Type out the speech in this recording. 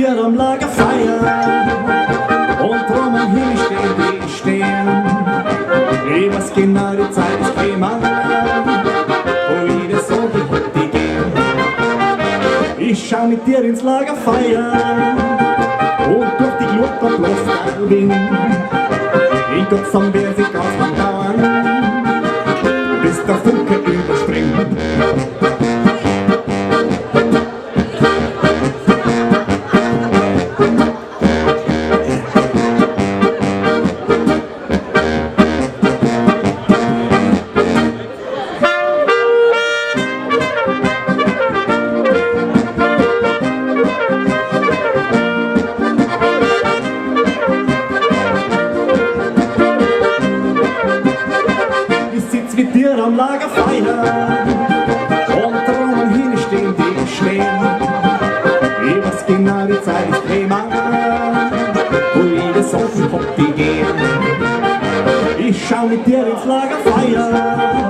dir am Lagerfeuer und drum am Himmel stehen die Sterne. Ich weiß genau, die Zeit ist gekommen, wo ich das so die gehen. Ich schau mit dir ins Lagerfeuer und durch die Glut und bloß der Wind. In Gott sam wer sich aus dem Dauern, bis der Funke überspringt. Mit dir am Lagerfeuer und drum hin stehen die Schlägen. Ich weiß genau, die Zeit ist gekommen, wo jedes auf den Hobby gehen. Ich schau mit dir ins Lagerfeuer